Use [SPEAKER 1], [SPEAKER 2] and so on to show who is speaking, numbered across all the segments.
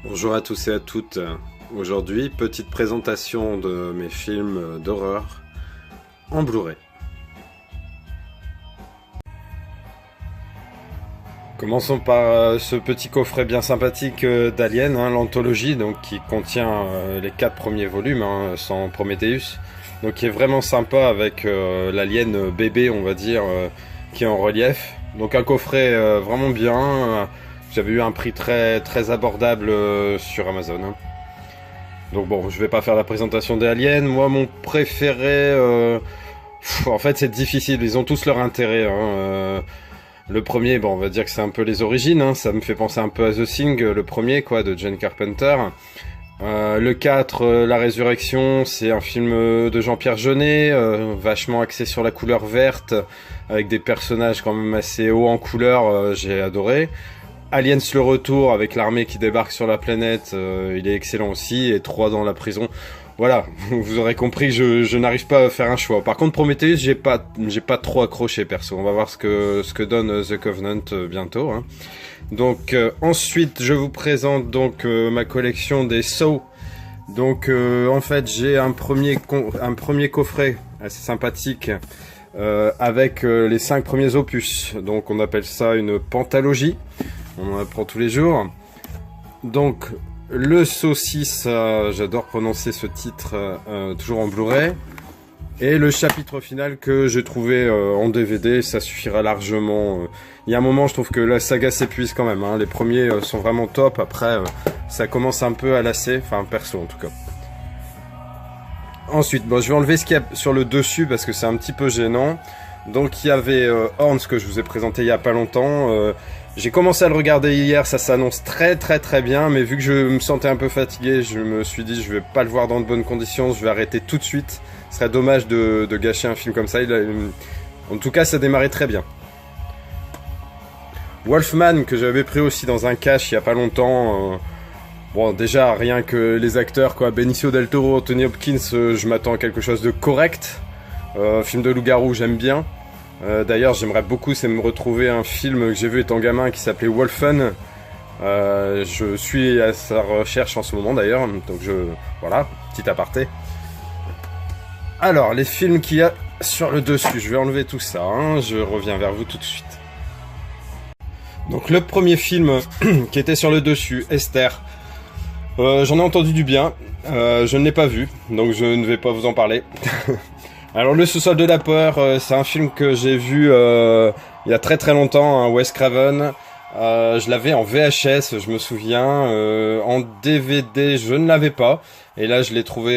[SPEAKER 1] Bonjour à tous et à toutes. Aujourd'hui, petite présentation de mes films d'horreur en Blu-ray. Commençons par ce petit coffret bien sympathique d'Alien, l'anthologie, donc qui contient les 4 premiers volumes, sans Prometheus. Donc qui est vraiment sympa avec l'alien bébé, on va dire, qui est en relief. Donc un coffret vraiment bien. J'avais eu un prix très abordable sur Amazon. Donc bon, je vais pas faire la présentation des aliens. Moi, mon préféré, en fait, c'est difficile. Ils ont tous leur intérêt. Le premier, bon, on va dire que c'est un peu les origines. Ça me fait penser un peu à The Thing, le premier, quoi, de John Carpenter. Le 4, La Résurrection, c'est un film de Jean-Pierre Jeunet, vachement axé sur la couleur verte, avec des personnages quand même assez hauts en couleur, j'ai adoré. Aliens le retour, avec l'armée qui débarque sur la planète, il est excellent aussi, et 3 dans la prison. Voilà, vous aurez compris, je n'arrive pas à faire un choix. Par contre, Prometheus, j'ai pas trop accroché, perso. On va voir ce que donne The Covenant bientôt. Donc ensuite, je vous présente donc ma collection des Saw. Donc en fait, j'ai un premier coffret assez sympathique avec les 5 premiers opus. Donc on appelle ça une pentalogie. On en apprend tous les jours. Donc le Saw 6, j'adore prononcer ce titre, toujours en Blu-ray. Et le chapitre final que j'ai trouvé en DVD, ça suffira largement. Il y a un moment, je trouve que la saga s'épuise quand même. Les premiers sont vraiment top. Après, ça commence un peu à lasser. Enfin, perso en tout cas. Ensuite, bon, je vais enlever ce qu'il y a sur le dessus parce que c'est un petit peu gênant. Donc, il y avait Horns que je vous ai présenté il y a pas longtemps. J'ai commencé à le regarder hier, ça s'annonce très bien. Mais vu que je me sentais un peu fatigué, je me suis dit je vais pas le voir dans de bonnes conditions. Je vais arrêter tout de suite. Ce serait dommage de gâcher un film comme ça. En tout cas, ça démarrait très bien. Wolfman, que j'avais pris aussi dans un cache il y a pas longtemps. Bon, déjà, rien que les acteurs, quoi. Benicio del Toro, Anthony Hopkins, je m'attends à quelque chose de correct. Film de loup-garou, j'aime bien. D'ailleurs, j'aimerais beaucoup, c'est me retrouver un film que j'ai vu étant gamin qui s'appelait Wolfen. Je suis à sa recherche en ce moment d'ailleurs. Donc voilà, petit aparté. Alors, les films qu'il y a sur le dessus, je vais enlever tout ça, je reviens vers vous tout de suite. Donc le premier film qui était sur le dessus, Esther, j'en ai entendu du bien, je ne l'ai pas vu, donc je ne vais pas vous en parler. Alors le sous-sol de la peur, c'est un film que j'ai vu il y a très longtemps, Wes Craven. Je l'avais en VHS, je me souviens, en DVD je ne l'avais pas, et là je l'ai trouvé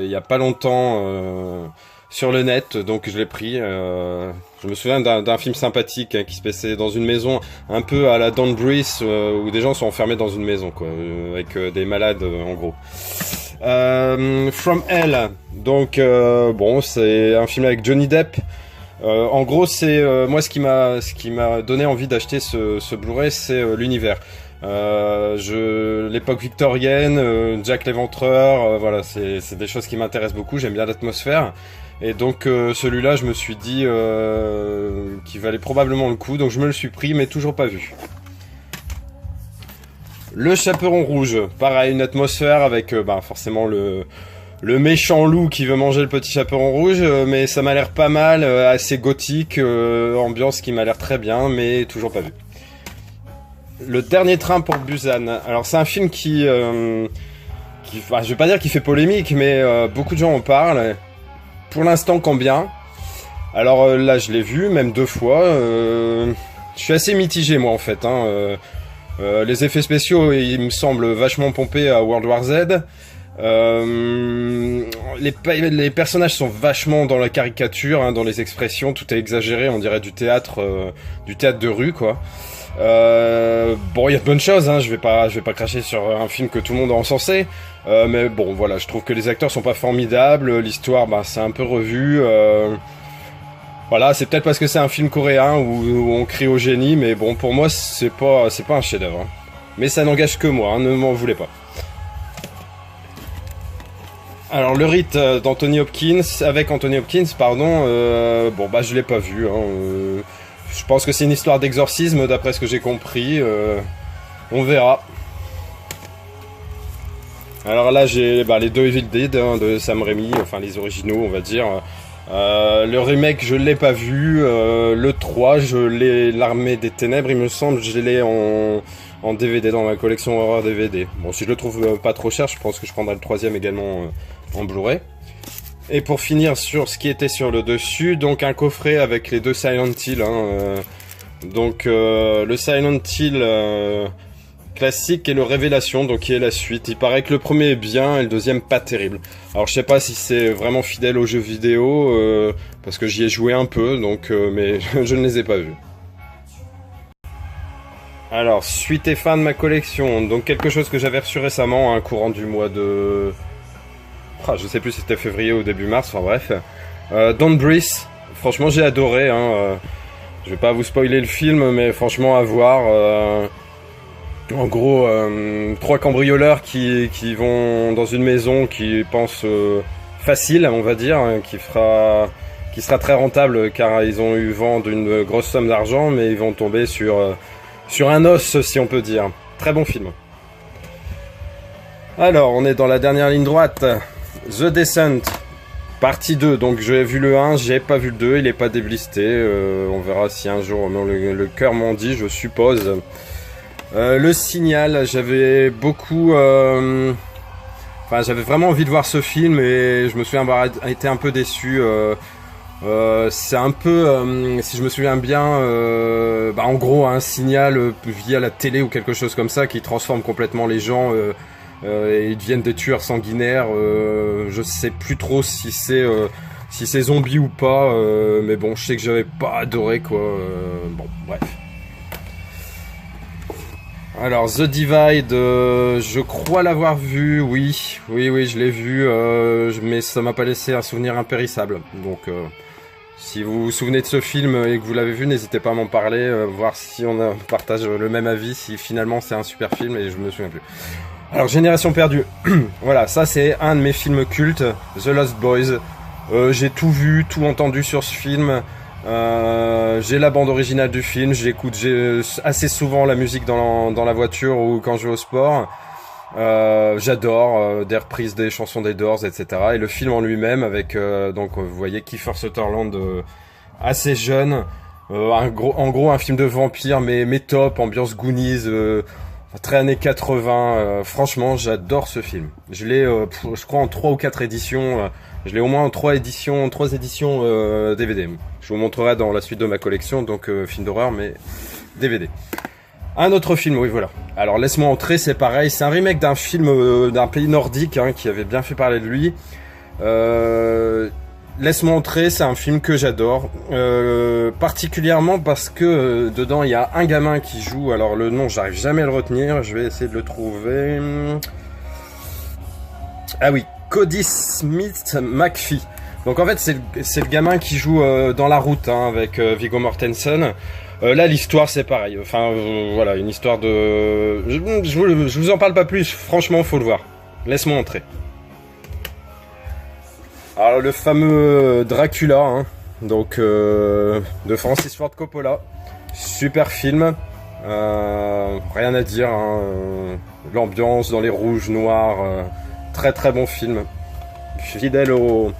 [SPEAKER 1] il y a pas longtemps sur le net, donc je l'ai pris. Je me souviens d'un film sympathique qui se passait dans une maison un peu à la Don't Breathe, où des gens sont enfermés dans une maison, quoi, avec des malades en gros. From Hell, donc bon, c'est un film avec Johnny Depp. En gros, c'est moi ce qui m'a donné envie d'acheter ce Blu-ray, c'est l'univers. L'époque victorienne, Jack l'Éventreur, voilà, c'est des choses qui m'intéressent beaucoup. J'aime bien l'atmosphère, et donc celui-là, je me suis dit qu'il valait probablement le coup, donc je me le suis pris, mais toujours pas vu. Le Chaperon Rouge, pareil, une atmosphère avec forcément le méchant loup qui veut manger le petit chaperon rouge, mais ça m'a l'air pas mal, assez gothique, ambiance qui m'a l'air très bien, mais toujours pas vu. Le Dernier Train pour Busan, alors c'est un film qui je vais pas dire qu'il fait polémique, mais beaucoup de gens en parlent. Pour l'instant, quand bien. Alors là, je l'ai vu, même 2 fois. Je suis assez mitigé, moi, en fait. Les effets spéciaux, ils me semblent vachement pompés à World War Z. Les personnages sont vachement dans la caricature, dans les expressions, tout est exagéré, on dirait du théâtre de rue, quoi. Bon, il y a de bonnes choses, je vais pas cracher sur un film que tout le monde a encensé, mais bon, voilà, je trouve que les acteurs sont pas formidables, l'histoire, c'est un peu revu. Voilà, c'est peut-être parce que c'est un film coréen où on crie au génie, mais bon, pour moi, c'est pas un chef-d'œuvre. Mais ça n'engage que moi, ne m'en voulez pas. Alors le rite d'Anthony Hopkins, avec Anthony Hopkins, pardon, je l'ai pas vu. Je pense que c'est une histoire d'exorcisme, d'après ce que j'ai compris. On verra. Alors là, j'ai les deux Evil Dead de Sam Raimi, enfin les originaux, on va dire. Le remake, je l'ai pas vu. Le 3, je l'ai, l'Armée des Ténèbres, il me semble, je l'ai en DVD dans ma collection horreur DVD. Bon, si je le trouve pas trop cher, je pense que je prendrai le troisième également en Blu-ray. Et pour finir sur ce qui était sur le dessus, donc un coffret avec les deux Silent Hill. Le Silent Hill classique et le Révélation, donc qui est la suite. Il paraît que le premier est bien et le deuxième pas terrible. Alors je sais pas si c'est vraiment fidèle aux jeux vidéo, parce que j'y ai joué un peu, mais je ne les ai pas vus. Alors, suite et fin de ma collection, donc quelque chose que j'avais reçu récemment, courant du mois de... je sais plus si c'était février ou début mars, enfin bref. Don't Breathe, franchement j'ai adoré, je vais pas vous spoiler le film, mais franchement à voir. En gros, trois cambrioleurs qui vont dans une maison qui pensent facile, on va dire, qui sera très rentable car ils ont eu vent d'une grosse somme d'argent, mais ils vont tomber sur un os, si on peut dire. Très bon film. Alors, on est dans la dernière ligne droite. The Descent, partie 2. Donc j'ai vu le 1, j'ai pas vu le 2, il est pas déblisté. On verra si un jour le cœur m'en dit, je suppose. Le Signal, j'avais beaucoup... j'avais vraiment envie de voir ce film et je me souviens avoir été un peu déçu. C'est un peu, si je me souviens bien, en gros un signal via la télé ou quelque chose comme ça qui transforme complètement les gens et ils deviennent des tueurs sanguinaires. Je sais plus trop si c'est zombie ou pas, mais bon, je sais que j'avais pas adoré quoi. Bon, bref. Alors The Divide, je crois l'avoir vu, oui, je l'ai vu, mais ça m'a pas laissé un souvenir impérissable. Donc, si vous vous souvenez de ce film et que vous l'avez vu, n'hésitez pas à m'en parler, voir si on partage le même avis, si finalement c'est un super film et je me souviens plus. Alors Génération Perdue, voilà, ça c'est un de mes films cultes, The Lost Boys. J'ai tout vu, tout entendu sur ce film. J'ai la bande originale du film, j'écoute assez souvent la musique dans la voiture ou quand je vais au sport. J'adore des reprises des chansons des Doors, etc. Et le film en lui-même avec vous voyez Kiefer Sutherland assez jeune, en gros un film de vampire mais top, ambiance Goonies, très années 80. Franchement j'adore ce film. Je l'ai je crois en 3 ou 4 éditions. Je l'ai au moins en 3 éditions DVD. Je vous montrerai dans la suite de ma collection, donc film d'horreur, mais DVD. Un autre film, oui voilà. Alors Laisse-moi entrer, c'est pareil, c'est un remake d'un film d'un pays nordique qui avait bien fait parler de lui. Laisse-moi entrer, c'est un film que j'adore, particulièrement parce que dedans il y a un gamin qui joue, alors le nom j'arrive jamais à le retenir, je vais essayer de le trouver. Ah oui, Cody Smith McPhee. Donc en fait c'est le gamin qui joue dans La Route avec Viggo Mortensen. Là l'histoire c'est pareil. Enfin voilà, une histoire de... Je vous en parle pas plus, franchement faut le voir. Laisse-moi entrer. Alors le fameux Dracula, de Francis Ford Coppola. Super film. Rien à dire. L'ambiance dans les rouges, noirs. Très très bon film. Fidèle au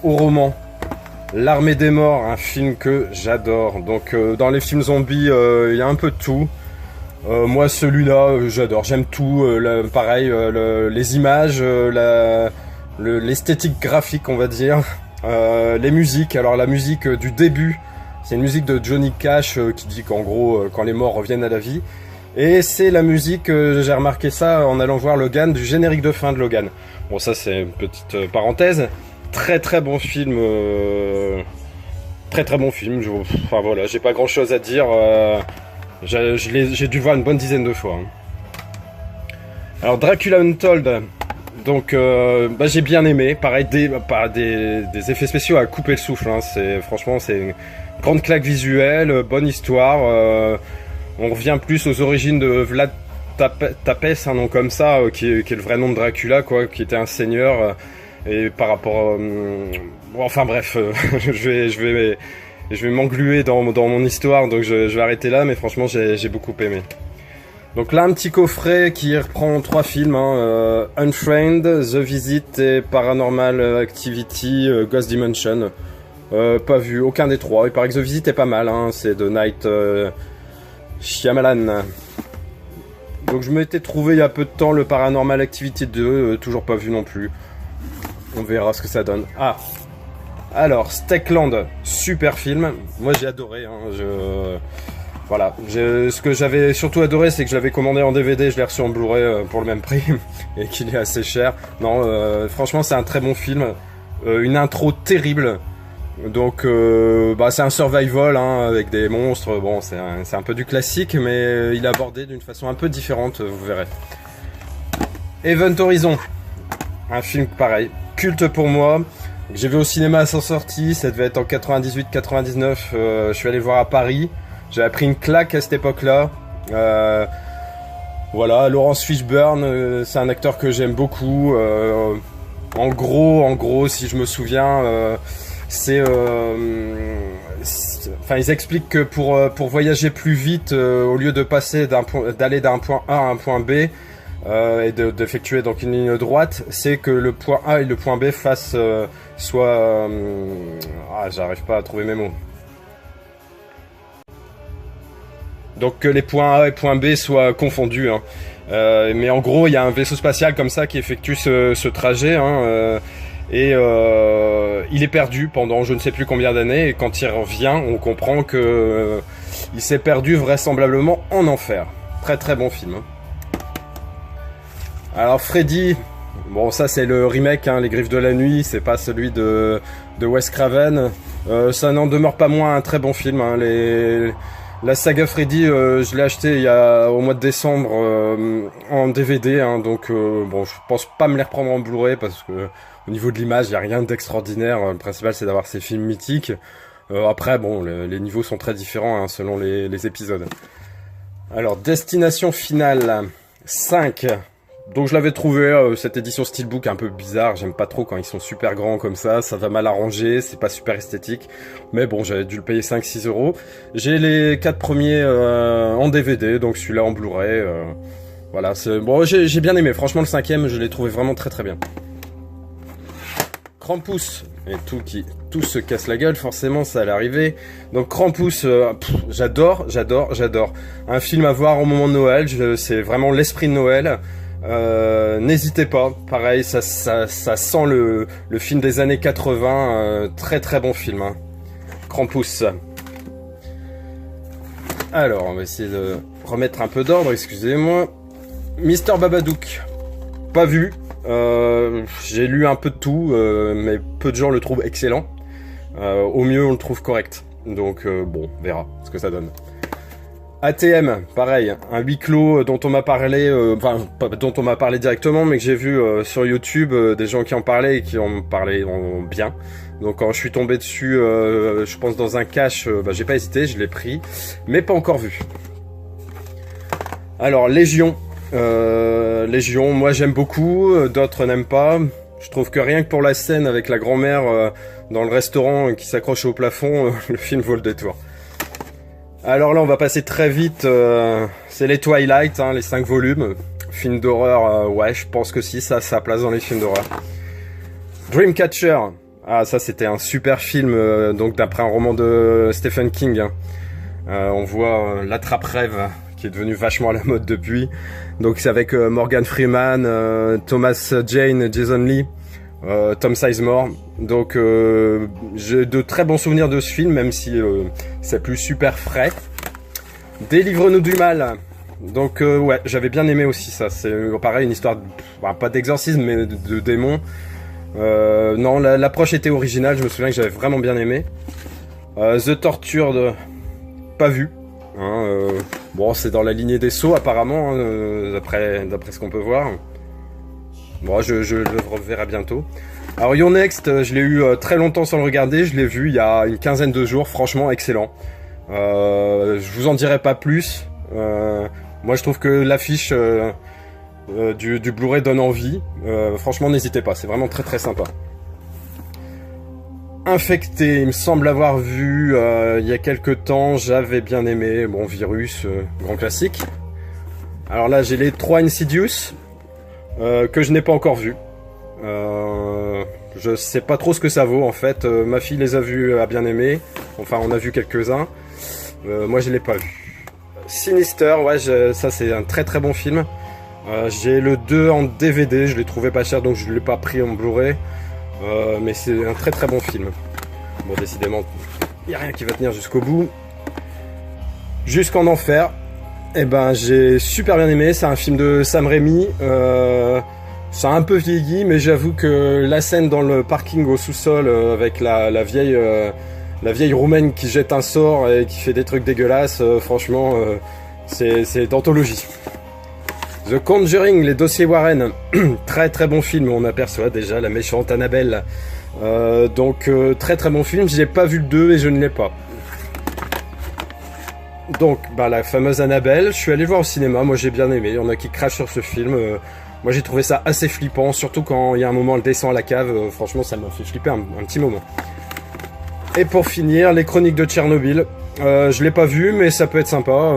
[SPEAKER 1] roman. L'Armée des Morts, un film que j'adore. Donc dans les films zombies, il y a un peu de tout. Moi celui-là, j'adore. J'aime tout. Pareil, les images, l'esthétique graphique, on va dire. Les musiques. Alors la musique du début, c'est une musique de Johnny Cash qui dit qu'en gros, quand les morts reviennent à la vie. Et c'est la musique, j'ai remarqué ça en allant voir Logan, du générique de fin de Logan. Bon, ça c'est une petite parenthèse. Très très bon film. Très très bon film. Enfin voilà, j'ai pas grand chose à dire. J'ai dû le voir une bonne dizaine de fois. Alors Dracula Untold. Donc j'ai bien aimé. Pareil, des effets spéciaux à couper le souffle. Franchement c'est une grande claque visuelle, bonne histoire. On revient plus aux origines de Vlad Tepes, un nom comme ça, qui est le vrai nom de Dracula, quoi, qui était un seigneur. Et par rapport, enfin bref, je vais m'engluer dans mon histoire, donc je vais arrêter là. Mais franchement, j'ai beaucoup aimé. Donc là, un petit coffret qui reprend 3 films, hein, Unfriend, The Visit et Paranormal Activity, Ghost Dimension. Pas vu, aucun des 3. Il paraît que The Visit est pas mal, hein, c'est de Night Shyamalan. Donc je m'étais trouvé il y a peu de temps le Paranormal Activity 2, toujours pas vu non plus. On verra ce que ça donne. Ah, alors, Steakland, super film. Moi j'ai adoré, hein, voilà, ce que j'avais surtout adoré, c'est que je l'avais commandé en DVD, je l'ai reçu en Blu-ray pour le même prix, et qu'il est assez cher. Non, franchement, c'est un très bon film. Une intro terrible. Donc, c'est un survival, hein, avec des monstres. Bon, c'est un peu du classique, mais il est abordé d'une façon un peu différente, vous verrez. Event Horizon, un film pareil, culte pour moi. J'ai vu au cinéma à sa sortie, ça devait être en 98-99. Je suis allé le voir à Paris. J'avais pris une claque à cette époque-là. Voilà, Laurence Fishburne, c'est un acteur que j'aime beaucoup. En gros, si je me souviens, ils expliquent que pour voyager plus vite, au lieu de passer d'aller d'un point A à un point B et d'effectuer donc une ligne droite, c'est que le point A et le point B j'arrive pas à trouver mes mots. Donc que les points A et points B soient confondus, hein. Mais en gros, il y a un vaisseau spatial comme ça qui effectue ce trajet, hein, il est perdu pendant je ne sais plus combien d'années, et quand il revient, on comprend que il s'est perdu vraisemblablement en enfer. Très très bon film, hein. Alors Freddy, bon ça c'est le remake, hein, Les Griffes de la Nuit, c'est pas celui de Wes Craven. Ça n'en demeure pas moins un très bon film, hein. La saga Freddy, je l'ai acheté au mois de décembre en DVD, hein, donc je pense pas me les reprendre en Blu-ray parce que au niveau de l'image, il n'y a rien d'extraordinaire. Le principal, c'est d'avoir ces films mythiques. Après, les niveaux sont très différents, hein, selon les épisodes. Alors, Destination Finale 5. Donc je l'avais trouvé, cette édition Steelbook un peu bizarre, j'aime pas trop quand ils sont super grands comme ça va mal arranger, c'est pas super esthétique, mais bon, j'avais dû le payer 5-6 euros. J'ai les 4 premiers en DVD, donc celui-là en Blu-ray, voilà, j'ai bien aimé, franchement le 5e, je l'ai trouvé vraiment très très bien. Krampus, et tout se casse la gueule, forcément ça allait arriver. Donc Krampus, j'adore. Un film à voir au moment de Noël, c'est vraiment l'esprit de Noël. N'hésitez pas, pareil, ça sent le film des années 80, très très bon film, hein. Krampus. Alors, on va essayer de remettre un peu d'ordre, excusez-moi. Mister Babadook, pas vu. J'ai lu un peu de tout, mais peu de gens le trouvent excellent. Au mieux, on le trouve correct. Donc, on verra ce que ça donne. ATM, pareil, un huis clos dont on m'a parlé, pas dont on m'a parlé directement, mais que j'ai vu sur YouTube, des gens qui en parlaient et qui en parlaient bien. Donc quand je suis tombé dessus, je pense dans un cache, j'ai pas hésité, je l'ai pris, mais pas encore vu. Alors Légion, moi j'aime beaucoup, d'autres n'aiment pas. Je trouve que rien que pour la scène avec la grand-mère dans le restaurant qui s'accroche au plafond, le film vaut le détour. Alors là, on va passer très vite, c'est les Twilight, hein, les 5 volumes. Film d'horreur, je pense que si, ça a sa place dans les films d'horreur. Dreamcatcher, ça c'était un super film, donc d'après un roman de Stephen King, hein. On voit l'attrape-rêve, qui est devenu vachement à la mode depuis. Donc c'est avec Morgan Freeman, Thomas Jane, Jason Lee, Tom Sizemore. Donc j'ai de très bons souvenirs de ce film, même si c'est plus super frais. Délivre-nous du mal. Donc j'avais bien aimé aussi ça. C'est pareil, une histoire pas d'exorcisme mais de démons. Non, l'approche était originale, je me souviens que j'avais vraiment bien aimé. The Tortured, pas vu, hein, c'est dans la lignée des Sceaux apparemment, hein, d'après ce qu'on peut voir. Bon, je le reverrai bientôt. Alors Your Next, je l'ai eu très longtemps sans le regarder, je l'ai vu il y a une quinzaine de jours, franchement excellent. Je vous en dirai pas plus. Moi je trouve que l'affiche du Blu-ray donne envie. Franchement n'hésitez pas, c'est vraiment très très sympa. Infecté, il me semble avoir vu il y a quelques temps, j'avais bien aimé. Bon, Virus, grand classique. Alors là, j'ai les 3 Insidious, que je n'ai pas encore vus. Je sais pas trop ce que ça vaut en fait. Ma fille les a vus, a bien aimé. Enfin, on a vu quelques-uns. Moi, je l'ai pas vu. Sinister, ouais, ça c'est un très très bon film. J'ai le 2 en DVD, je l'ai trouvé pas cher donc je l'ai pas pris en Blu-ray. Mais c'est un très très bon film. Bon, décidément, il n'y a rien qui va tenir jusqu'au bout. Jusqu'en enfer. Eh ben, j'ai super bien aimé. C'est un film de Sam Raimi. Ça a un peu vieilli, mais j'avoue que la scène dans le parking au sous-sol avec la vieille roumaine qui jette un sort et qui fait des trucs dégueulasses, franchement, c'est d'anthologie. The Conjuring, les dossiers Warren, très très bon film. On aperçoit déjà la méchante Annabelle. Donc très très bon film. J'ai pas vu le 2 et je ne l'ai pas. Donc, bah, la fameuse Annabelle, je suis allé voir au cinéma, moi j'ai bien aimé, il y en a qui crachent sur ce film, moi j'ai trouvé ça assez flippant, surtout quand il y a un moment elle descend à la cave, franchement ça m'a fait flipper un petit moment. Et pour finir, les Chroniques de Tchernobyl, je l'ai pas vu mais ça peut être sympa,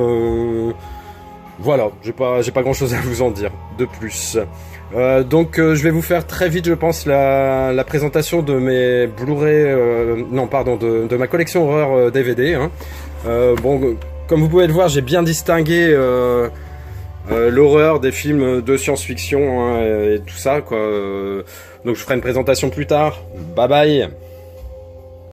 [SPEAKER 1] voilà, j'ai pas grand chose à vous en dire de plus. Donc je vais vous faire très vite je pense la présentation de mes Blu-ray, non pardon, de ma collection horreur DVD, hein. Bon, comme vous pouvez le voir, j'ai bien distingué l'horreur des films de science-fiction, hein, et tout ça, quoi. Donc je ferai une présentation plus tard. Bye bye.